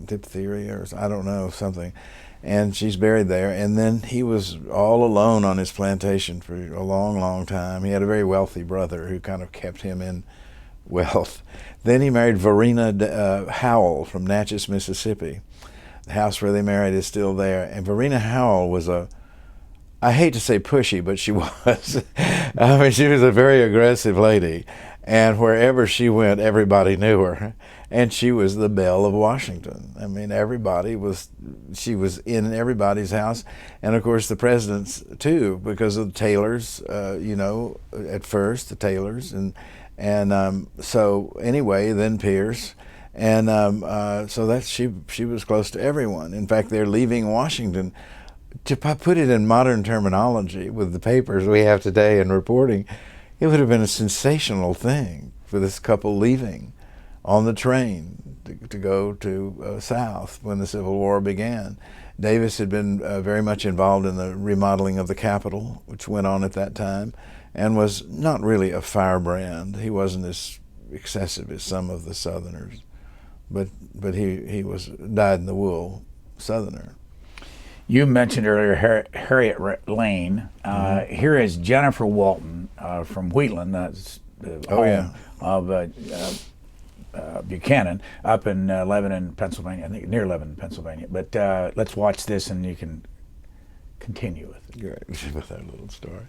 diphtheria or I don't know, something. And she's buried there. And then he was all alone on his plantation for a long, long time. He had a very wealthy brother who kind of kept him in wealth. Then he married Verena Howell from Natchez, Mississippi. The house where they married is still there. And Verena Howell was I hate to say pushy, but she was. I mean, she was a very aggressive lady. And wherever she went, everybody knew her. And she was the belle of Washington. I mean, she was in everybody's house. And of course, the presidents too, because of the Taylors, at first, the Taylors. And so anyway, then Pierce. And so that she was close to everyone. In fact, they're leaving Washington. To put it in modern terminology, with the papers we have today and reporting, it would have been a sensational thing for this couple leaving on the train to go to South when the Civil War began. Davis had been very much involved in the remodeling of the Capitol, which went on at that time, and was not really a firebrand. He wasn't as excessive as some of the Southerners. But he was dyed-in-the-wool Southerner. You mentioned earlier Harriet Lane. Here is Jennifer Walton from Wheatland, that's the home of Buchanan, up in Lebanon, Pennsylvania. I think near Lebanon, Pennsylvania. But let's watch this, and you can continue with it. Great, with that little story.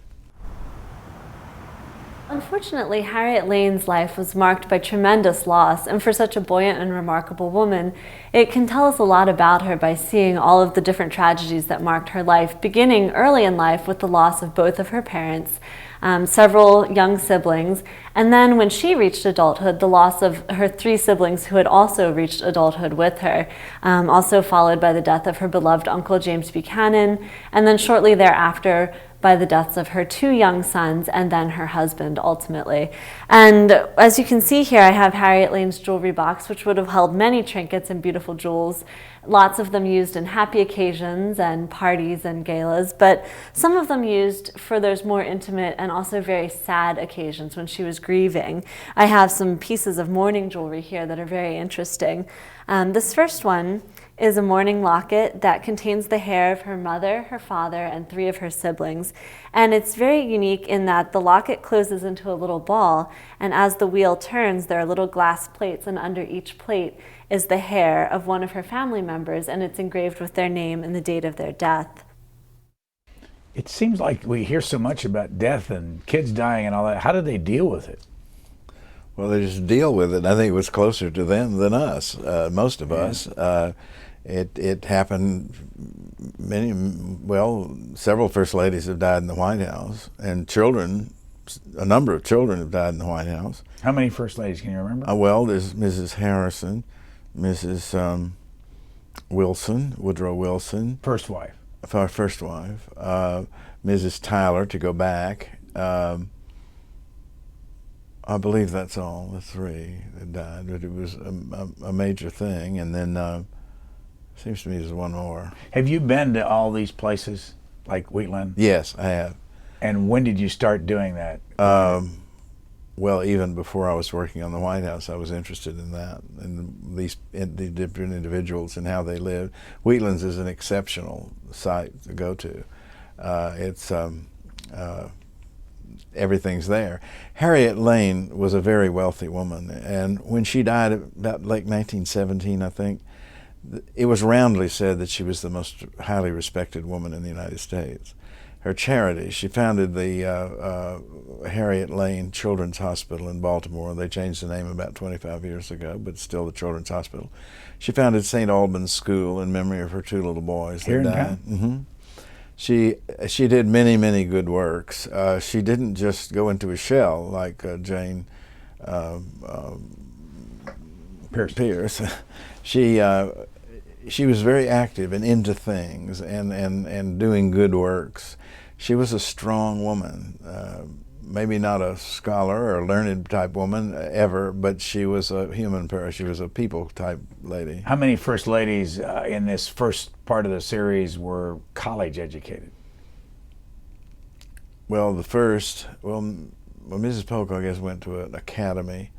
Unfortunately, Harriet Lane's life was marked by tremendous loss, and for such a buoyant and remarkable woman, it can tell us a lot about her by seeing all of the different tragedies that marked her life, beginning early in life with the loss of both of her parents, several young siblings. And then when she reached adulthood, the loss of her 3 siblings who had also reached adulthood with her, also followed by the death of her beloved uncle James Buchanan, and then shortly thereafter by the deaths of her 2 young sons and then her husband ultimately. And as you can see here, I have Harriet Lane's jewelry box, which would have held many trinkets and beautiful jewels, lots of them used in happy occasions and parties and galas, but some of them used for those more intimate and also very sad occasions when she was grieving. I have some pieces of mourning jewelry here that are very interesting. This first one is a mourning locket that contains the hair of her mother, her father, and 3 of her siblings. And it's very unique in that the locket closes into a little ball, and as the wheel turns, there are little glass plates, and under each plate is the hair of one of her family members, and it's engraved with their name and the date of their death. It seems like we hear so much about death and kids dying and all that. How do they deal with it? Well, they just deal with it. I think it was closer to them than us, most of us. It happened, several first ladies have died in the White House, and children, a number of children have died in the White House. How many first ladies can you remember? Well, there's Mrs. Harrison, Mrs. Wilson, Woodrow Wilson. First wife. First wife. Mrs. Tyler, to go back. I believe that's all, the 3 that died, but it was a major thing. And then seems to me there's one more. Have you been to all these places, like Wheatland? Yes, I have. And when did you start doing that? Well, even before I was working on the White House, I was interested in that, and the different individuals and how they lived. Wheatland's is an exceptional site to go to. Everything's there. Harriet Lane was a very wealthy woman, and when she died about like 1917, I think, it was roundly said that she was the most highly respected woman in the United States. Her charity, she founded the Harriet Lane Children's Hospital in Baltimore. They changed the name about 25 years ago, but still the Children's Hospital. She founded St. Albans School in memory of her 2 little boys that died. Mm-hmm. She did many, many good works. She didn't just go into a shell like Jane Pierce. She was very active and into things and doing good works. She was a strong woman, maybe not a scholar or a learned type woman ever, but she was a human person. She was a people type lady. How many first ladies in this first part of the series were college educated? Well, Mrs. Polk, I guess, went to an academy.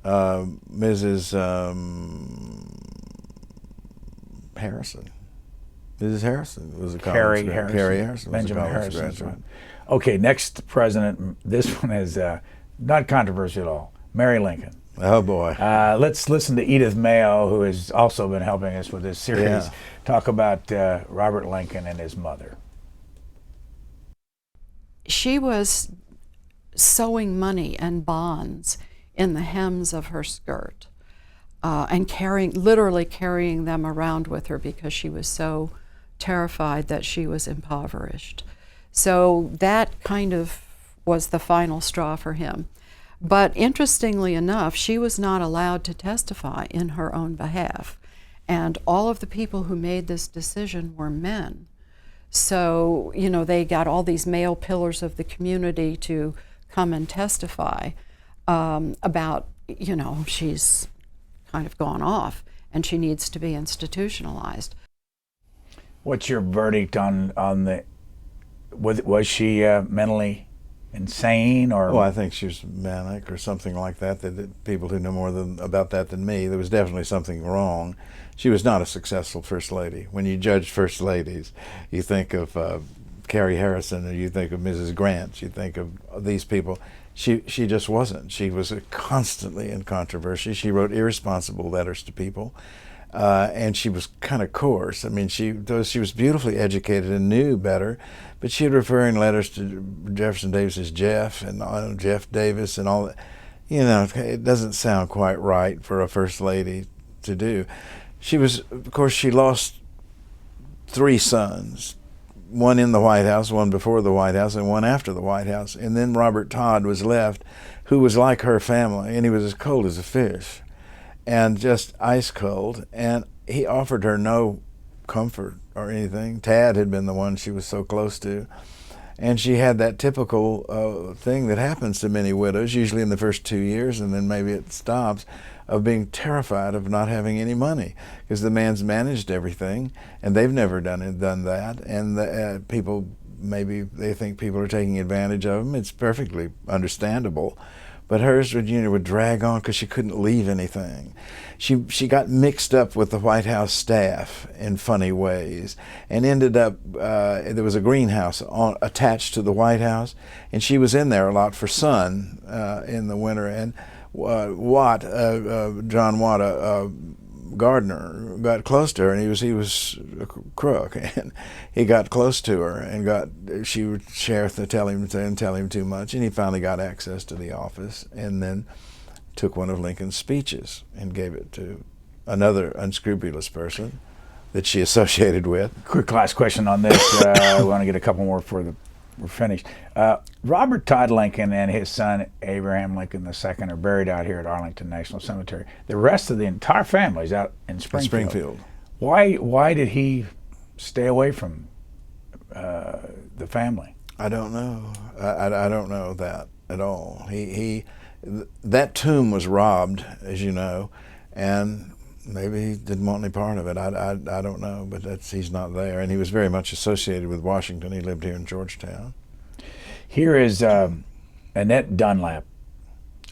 Mrs. Harrison. Mrs. Harrison was a college graduate. Carrie Harrison was Benjamin a college graduate. Okay, next president. This one is not controversial at all. Mary Lincoln. Oh boy. Let's listen to Edith Mayo, who has also been helping us with this series, talk about Robert Lincoln and his mother. She was sewing money and bonds in the hems of her skirt and literally carrying them around with her because she was so terrified that she was impoverished. So that kind of was the final straw for him. But interestingly enough, she was not allowed to testify in her own behalf. And all of the people who made this decision were men. So, they got all these male pillars of the community to come and testify about, she's kind of gone off and she needs to be institutionalized. What's your verdict on was she mentally insane or? Well, I think she was manic or something like that. That people who know more about that than me, there was definitely something wrong. She was not a successful first lady. When you judge first ladies, you think of Carrie Harrison, or you think of Mrs. Grant, you think of these people. She just wasn't. She was constantly in controversy. She wrote irresponsible letters to people. And she was kind of coarse. I mean, she was beautifully educated and knew better, but she would refer in letters to Jefferson Davis as Jeff and Jeff Davis and all that. It doesn't sound quite right for a first lady to do. She lost 3 sons, one in the White House, one before the White House, and one after the White House. And then Robert Todd was left, who was like her family, and he was as cold as a fish, and just ice cold. And he offered her no comfort or anything. Tad had been the one she was so close to. And she had that typical thing that happens to many widows, usually in the first 2 years, and then maybe it stops, of being terrified of not having any money, because the man's managed everything, and they've never done that. And people, maybe they think people are taking advantage of them. It's perfectly understandable. But hers, Regina, would drag on because she couldn't leave anything. She got mixed up with the White House staff in funny ways, and ended up, there was a greenhouse attached to the White House, and she was in there a lot for sun in the winter. And John Watt, gardener, got close to her, and he was a crook, and he got close to her, and she would tell him too much, and he finally got access to the office, and then took one of Lincoln's speeches and gave it to another unscrupulous person that she associated with. Quick last question on this. We want to get a couple more before we're finished. Robert Todd Lincoln and his son Abraham Lincoln II are buried out here at Arlington National Cemetery. The rest of the entire family is out in Springfield. Why did he stay away from the family? I don't know. I don't know that at all. That tomb was robbed, as you know, and maybe he didn't want any part of it. I don't know, but he's not there. And he was very much associated with Washington. He lived here in Georgetown. Here is Annette Dunlap,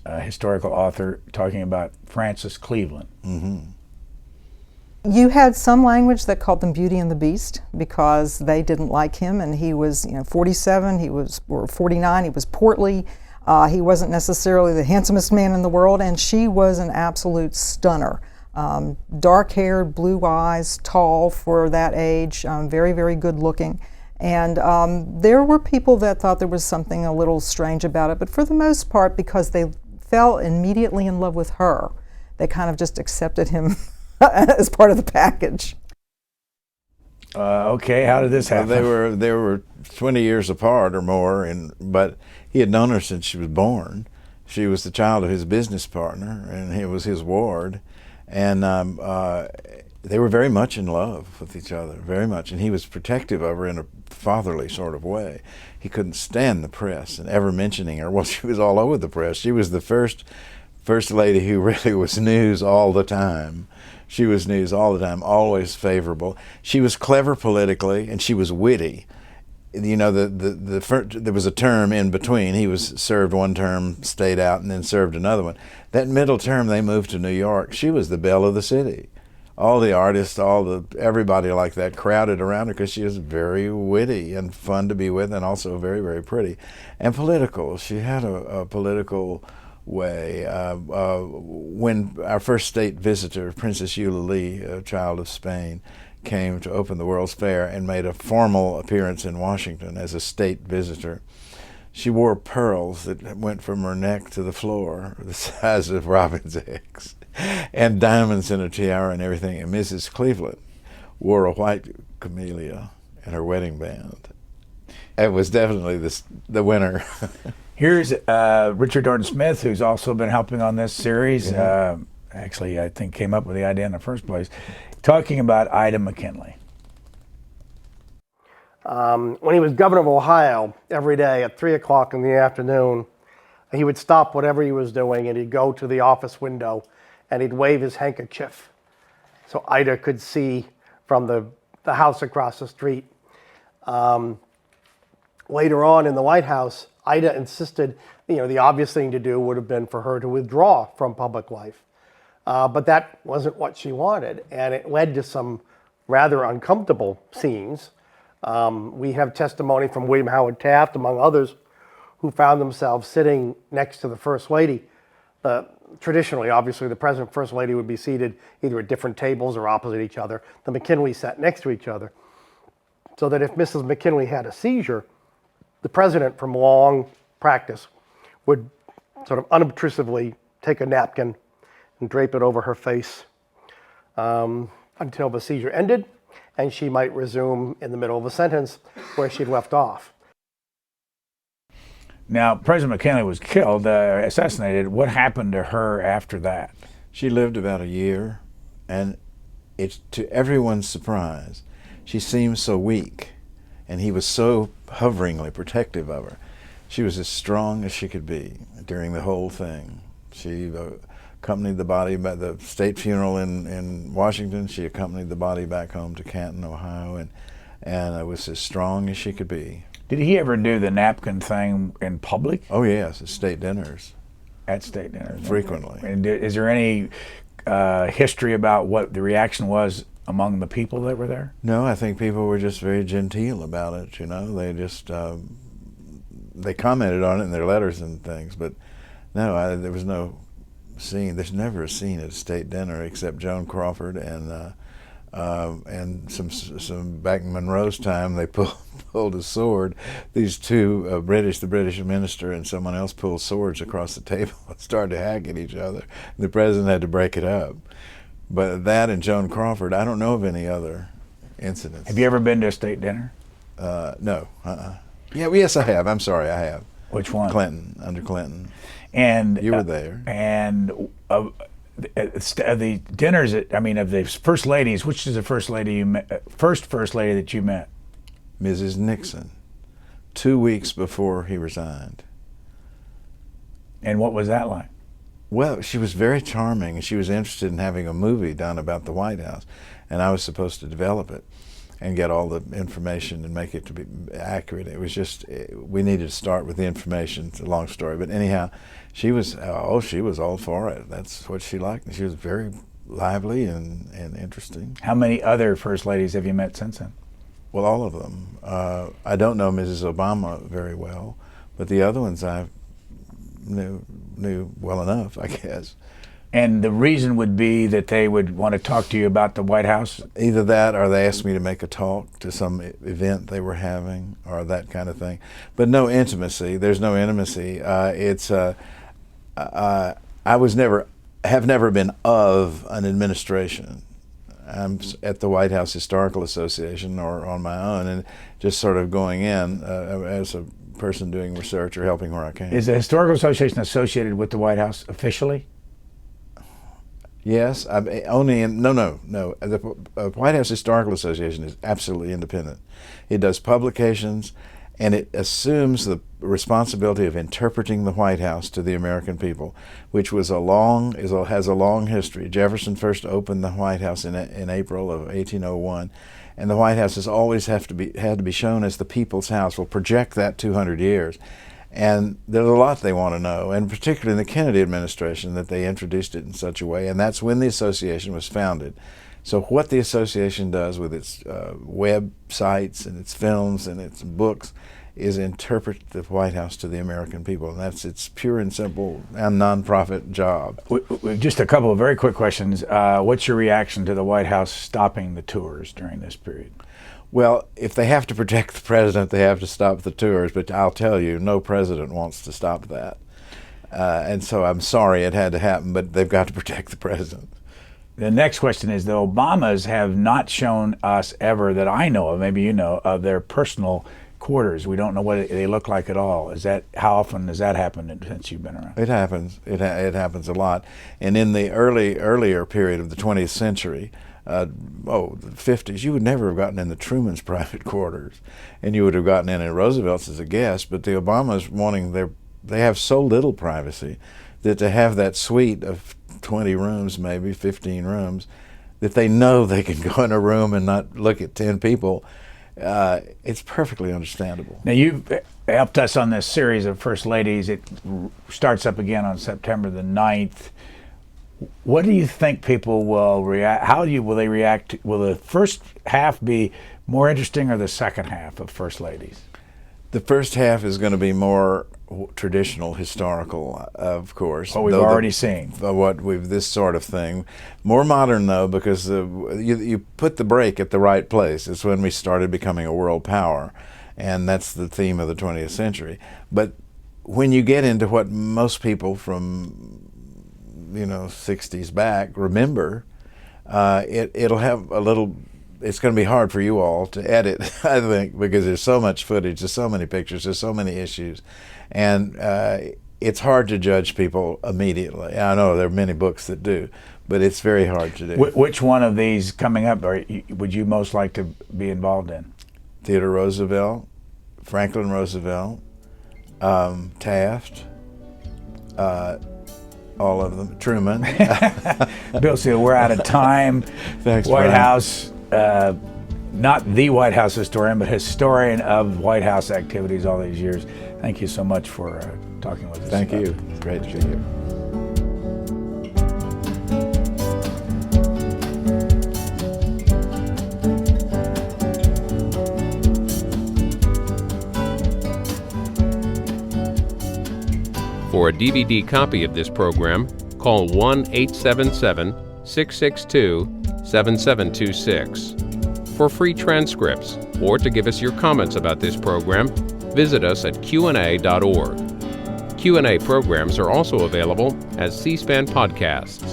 a historical author, talking about Francis Cleveland. Mm-hmm. You had some language that called them Beauty and the Beast because they didn't like him, and he was 47, or 49, he was portly. He wasn't necessarily the handsomest man in the world, and she was an absolute stunner. Dark-haired, blue eyes, tall for that age, very, very good looking. And there were people that thought there was something a little strange about it, but for the most part, because they fell immediately in love with her, they kind of just accepted him as part of the package. Okay, how did this happen? Well, they were 20 years apart or more, but he had known her since she was born. She was the child of his business partner, and he was his ward. And they were very much in love with each other, very much. And he was protective of her in a fatherly sort of way. He couldn't stand the press and ever mentioning her. Well, she was all over the press. She was the first lady who really was news all the time. She was news all the time, always favorable. She was clever politically, and she was witty. You know, there was a term in between. He was served one term, stayed out, and then served another one. That middle term, they moved to New York. She was the belle of the city. All the artists, everybody like that crowded around her because she was very witty and fun to be with, and also very, very pretty. And political. She had a political way. When our first state visitor, Princess Eulalie, a child of Spain, came to open the World's Fair and made a formal appearance in Washington as a state visitor, she wore pearls that went from her neck to the floor, the size of robin's eggs, and diamonds in her tiara and everything. And Mrs. Cleveland wore a white camellia in her wedding band. It was definitely the winner. Here's Richard Dorton Smith, who's also been helping on this series. Yeah. Actually, I think came up with the idea in the first place, talking about Ida McKinley. When he was governor of Ohio, every day at 3 o'clock in the afternoon, he would stop whatever he was doing and he'd go to the office window and he'd wave his handkerchief so Ida could see from the house across the street. Later on in the White House, Ida insisted, the obvious thing to do would have been for her to withdraw from public life. But that wasn't what she wanted, and it led to some rather uncomfortable scenes. We have testimony from William Howard Taft, among others, who found themselves sitting next to the First Lady. Traditionally, obviously, the President and First Lady would be seated either at different tables or opposite each other. The McKinleys sat next to each other, so that if Mrs. McKinley had a seizure, the President, from long practice, would sort of unobtrusively take a napkin and drape it over her face until the seizure ended. and she might resume in the middle of a sentence where she'd left off. Now, President McKinley was killed, assassinated. What happened to her after that? She lived about a year, and it's to everyone's surprise, she seemed so weak, and he was so hoveringly protective of her. She was as strong as she could be during the whole thing. She accompanied the body by the state funeral in Washington. She accompanied the body back home to Canton, Ohio, and was as strong as she could be. Did he ever do the napkin thing in public? Oh yes, at state dinners. At state dinners? Frequently. And is there any history about what the reaction was among the people that were there? No, I think people were just very genteel about it, you know. They just, they commented on it in their letters and things, but no, there was no scene. There's never a scene at a state dinner except Joan Crawford and some back in Monroe's time, they pulled a sword. These two, the British minister and someone else, pulled swords across the table and started to hack at each other. The president had to break it up. But that and Joan Crawford, I don't know of any other incidents. Have you ever been to a state dinner? No. Yeah, yes, I have. I'm sorry, I have. Which one? Clinton, under Clinton. And you were there. And the dinners, of the first ladies, which is the first lady you met, first lady that you met? Mrs. Nixon, 2 weeks before he resigned. And what was that like? Well, she was very charming. She was interested in having a movie done about the White House, and I was supposed to develop it and get all the information and make it to be accurate. It was just, we needed to start with the information. It's a long story, but anyhow, she was all for it. That's what she liked. And she was very lively and interesting. How many other first ladies have you met since then? Well, all of them. I don't know Mrs. Obama very well, but the other ones I knew well enough, I guess. And the reason would be that they would want to talk to you about the White House? Either that, or they asked me to make a talk to some event they were having, or that kind of thing. But no intimacy. There's no intimacy. I have never been of an administration. I'm at the White House Historical Association or on my own, and just sort of going in as a person doing research or helping where I can. Is the Historical Association associated with the White House officially? Yes, no. The White House Historical Association is absolutely independent. It does publications, and it assumes the responsibility of interpreting the White House to the American people, which has a long history. Jefferson first opened the White House in April of 1801, and the White House has always had to be shown as the people's house. We'll project that 200 years. And there's a lot they want to know, and particularly in the Kennedy administration, that they introduced it in such a way, and that's when the association was founded. So what the association does with its websites and its films and its books is interpret the White House to the American people, and that's its pure and simple and nonprofit job. Just a couple of very quick questions. What's your reaction to the White House stopping the tours during this period? Well, if they have to protect the president, they have to stop the tours, but I'll tell you, no president wants to stop that. And so I'm sorry it had to happen, but they've got to protect the president. The next question is, the Obamas have not shown us ever, that I know of, maybe you know, of their personal quarters. We don't know what they look like at all. How often does that happen since you've been around? It happens. It happens a lot. And in the earlier period of the 20th century, the 50s, you would never have gotten in the Truman's private quarters, and you would have gotten in Roosevelt's as a guest, but the Obamas they have so little privacy that to have that suite of 20 rooms, maybe 15 rooms, that they know they can go in a room and not look at 10 people, it's perfectly understandable. Now, you've helped us on this series of First Ladies. It starts up again on September the 9th. What do you think people will react? Will they react? Will the first half be more interesting, or the second half of First Ladies? The first half is going to be more traditional, historical, of course. What we've already seen. This sort of thing. More modern, though, because you put the brake at the right place. It's when we started becoming a world power, and that's the theme of the 20th century. But when you get into what most people from 60s back remember, it'll have a little it's going to be hard for you all to edit, I think, because there's so much footage, there's so many pictures, there's so many issues, and it's hard to judge people immediately. I know there are many books that do, but it's very hard to do. Which one of these coming up would you most like to be involved in? Theodore Roosevelt, Franklin Roosevelt, Taft, all of them, Truman. Bill Seel, we're out of time. Thanks, White Brian. House, not the White House historian, but historian of White House activities all these years. Thank you so much for talking with us. Thank you. It's great to be here. For a DVD copy of this program, call 1-877-662-7726. For free transcripts or to give us your comments about this program, visit us at qna.org. Q&A programs are also available as C-SPAN podcasts.